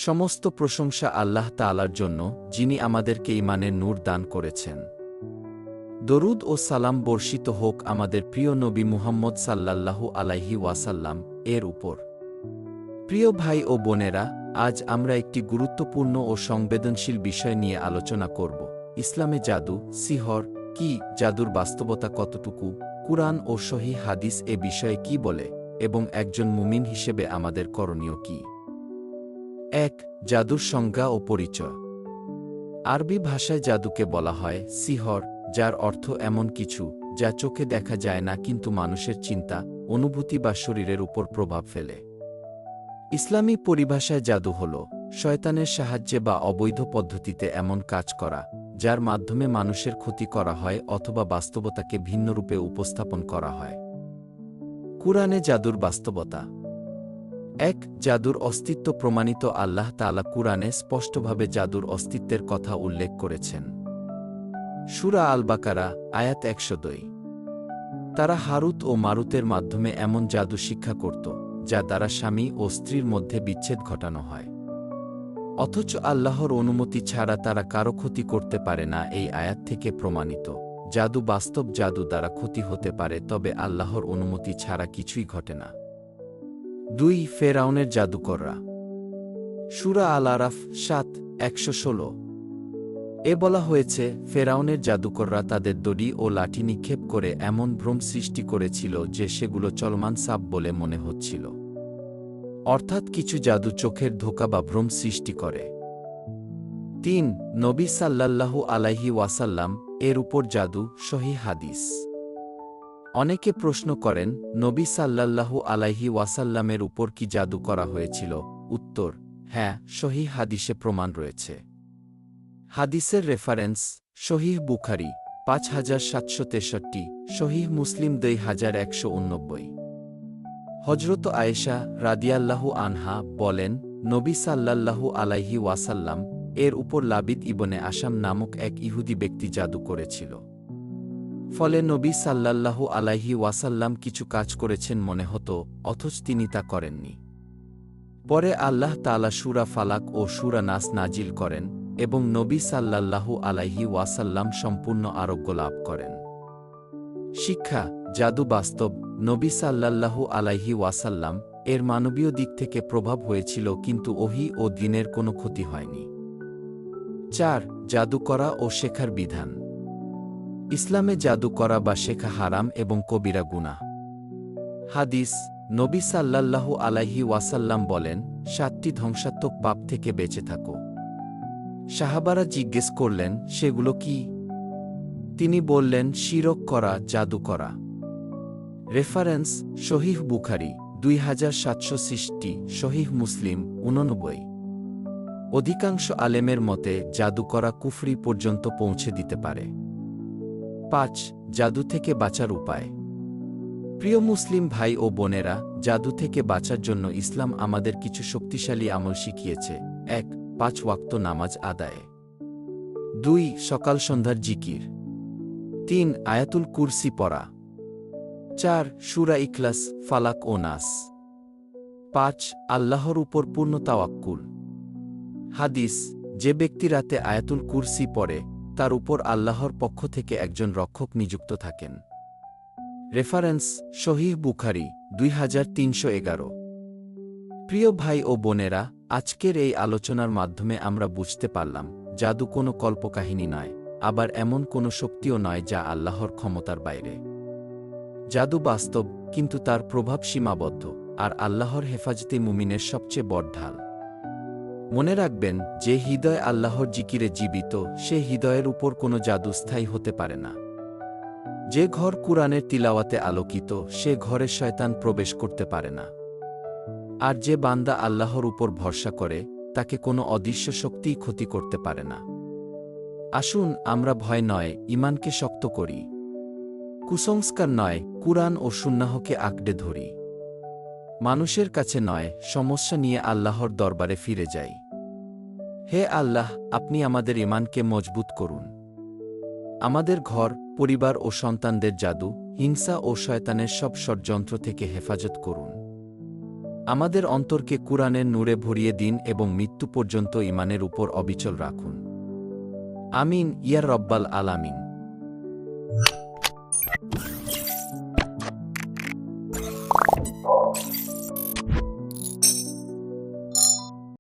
সমস্ত প্রশংসা আল্লাহ তাআলার জন্য, যিনি আমাদেরকে ঈমানের নূর দান করেছেন। দরুদ ও সালাম বর্ষিত হোক আমাদের প্রিয় নবী মুহাম্মদ সাল্লাল্লাহু আলাইহি ওয়াসাল্লাম এর উপর। প্রিয় ভাই ও বোনেরা, আজ আমরা একটি গুরুত্বপূর্ণ ও সংবেদনশীল বিষয় নিয়ে আলোচনা করব। ইসলামে জাদু, সিহর কি, জাদুর বাস্তবতা কতটুকু, কুরআন ও সহিহ হাদিস এ বিষয়ে কি বলে, এবং একজন মুমিন হিসেবে আমাদের করণীয় কি। ১. জাদুর সংজ্ঞা ও পরিচয়। আরবি ভাষায় জাদুকে বলা হয় সিহর, যার অর্থ এমন কিছু যা চোখে দেখা যায় না কিন্তু মানুষের চিন্তা, অনুভূতি বা শরীরের উপর প্রভাব ফেলে। ইসলামী পরিভাষায় জাদু হল শয়তানের সাহায্যে বা অবৈধ পদ্ধতিতে এমন কাজ করা যার মাধ্যমে মানুষের ক্ষতি করা হয় অথবা বাস্তবতাকে ভিন্নরূপে উপস্থাপন করা হয়। কুরআনে জাদুর বাস্তবতা। ১. জাদুর অস্তিত্ব প্রমাণিত। আল্লাহ তাআলা কুরআনে স্পষ্টভাবে জাদুর অস্তিত্বের কথা উল্লেখ করেছেন। সূরা আল বাকারা, আয়াত ১০২। তারা হারুত ও মারুতের মাধ্যমে এমন জাদু শিক্ষা করত যা দ্বারা স্বামী ও স্ত্রীর মধ্যে বিচ্ছেদ ঘটানো হয়। অথচ আল্লাহর অনুমতি ছাড়া তারা কারো ক্ষতি করতে পারে না। এই আয়াত থেকে প্রমাণিত জাদু বাস্তব। জাদু দ্বারা ক্ষতি হতে পারে, তবে আল্লাহর অনুমতি ছাড়া কিছুই ঘটে না। ২. ফেরাউনের জাদুকররা। সূরা আল আরাফ ৭:১১৬। এ বলা হয়েছে, ফেরাউনের জাদুকররা তাদের দড়ি ও লাঠি নিক্ষেপ করে এমন ভ্রম সৃষ্টি করেছিল যে সেগুলো চলমান সাপ বলে মনে হচ্ছিল। অর্থাৎ কিছু জাদু চোখের ধোঁকা বা ভ্রম সৃষ্টি করে। ৩. নবী সাল্লাল্লাহু আলাইহি ওয়াসাল্লাম এর উপর জাদু, সহিহ হাদিস। অনেকে প্রশ্ন করেন, নবী সাল্লাল্লাহু আলাইহি ওয়াসাল্লামের উপর কি জাদু করা হয়েছিল? উত্তর: হ্যাঁ, সহিহ হাদিসে প্রমাণ রয়েছে। হাদিসের রেফারেন্স: সহিহ বুখারী ৫৭৬৩, সহিহ মুসলিম ২১৮৯। হযরত আয়েশা রাদিয়াল্লাহু আনহা বলেন, নবী সাল্লাল্লাহু আলাইহি ওয়াসাল্লাম এর উপর লাবিদ ইবনে আসাম নামক এক ইহুদি ব্যক্তি জাদু করেছিল। ফলে নবী সাল্লাল্লাহু আলাইহি ওয়াসাল্লাম কিছু কাজ করেছেন মনে হতো, অথচ তিনি তা করেননি। পরে আল্লাহ তাআলা সূরা ফালাক ও সূরা নাস নাজিল করেন এবং নবী সাল্লাল্লাহু আলাইহি ওয়াসাল্লাম সম্পূর্ণ আরোগ্য লাভ করেন। শিক্ষা: জাদু বাস্তব। নবী সাল্লাল্লাহু আলাইহি ওয়াসাল্লাম এর মানবীয় দিক থেকে প্রভাব হয়েছিল, কিন্তু ওহী ও দ্বীনের কোনো ক্ষতি হয়নি। ৪. জাদু করা ও শেখার বিধান। ইসলামে জাদু করা বা শেখা হারাম এবং কবিরা গুনাহ। হাদিস: নবী সাল্লাল্লাহু আলাইহি ওয়াসাল্লাম বলেন, ৭টি ধ্বংসাত্মক পাপ থেকে বেঁচে থাকো। সাহাবারা জিজ্ঞেস করলেন, সেগুলো কি? তিনি বললেন, শিরক করা, জাদু করা। রেফারেন্স: সহিহ বুখারী ২৭৬৬, সহিহ মুসলিম ৮৯। অধিকাংশ আলেমের মতে জাদু করা কুফরি পর্যন্ত পৌঁছে দিতে পারে। ৫. জাদু থেকে বাঁচার উপায়। প্রিয় মুসলিম ভাই ও বোনেরা, জাদু থেকে বাঁচার জন্য ইসলাম আমাদের কিছু শক্তিশালী আমল শিখিয়েছে। ১. ৫ ওয়াক্ত নামাজ আদায়। ২. সকাল সন্ধ্যার জিকির। ৩. আয়াতুল কুরসি পড়া। ৪. সূরা ইখলাস, ফালাক ও নাস। ৫. আল্লাহর উপর পূর্ণ তাওয়াক্কুল। হাদিস: যে ব্যক্তি রাতে আয়াতুল কুরসি পড়ে তার উপর আল্লাহর পক্ষ থেকে একজন রক্ষক নিযুক্ত থাকেন। রেফারেন্স: সহিহ বুখারী ২৩১১। প্রিয় ভাই ও বোনেরা, আজকের এই আলোচনার মাধ্যমে আমরা বুঝতে পারলাম, জাদু কোনো কল্পকাহিনী নয়, আবার এমন কোনো শক্তিও নয় যা আল্লাহর ক্ষমতার বাইরে। জাদু বাস্তব, কিন্তু তার প্রভাব সীমাবদ্ধ, আর আল্লাহর হেফাজতে মুমিনের সবচেয়ে বড় ঢাল। মনে রাখবেন, যে হৃদয় আল্লাহর জিকিরে জীবিত, সে হৃদয়ের উপর কোনো জাদু স্থায়ী হতে পারে না। যে ঘর কুরআনের তিলাওয়াতে আলোকিত, সে ঘরে শয়তান প্রবেশ করতে পারে না। আর যে বান্দা আল্লাহর উপর ভরসা করে, তাকে কোনো অদৃশ্য শক্তিই ক্ষতি করতে পারে না। আসুন আমরা ভয় নয়, ঈমানকে শক্ত করি। কুসংস্কার নয়, কুরআন ও সুন্নাহকে আঁকড়ে ধরি। মানুষের কাছে নয়, সমস্যা নিয়ে আল্লাহর দরবারে ফিরে যাই। হে আল্লাহ, আপনি আমাদের ঈমানকে মজবুত করুন। আমাদের ঘর, পরিবার ও সন্তানদের জাদু, হিংসা ও শয়তানের সব ষড়যন্ত্র থেকে হেফাজত করুন। আমাদের অন্তরকে কুরআনের নূরে ভরিয়ে দিন এবং মৃত্যু পর্যন্ত ঈমানের উপর অবিচল রাখুন। আমিন ইয়া রব্বাল আলামিন।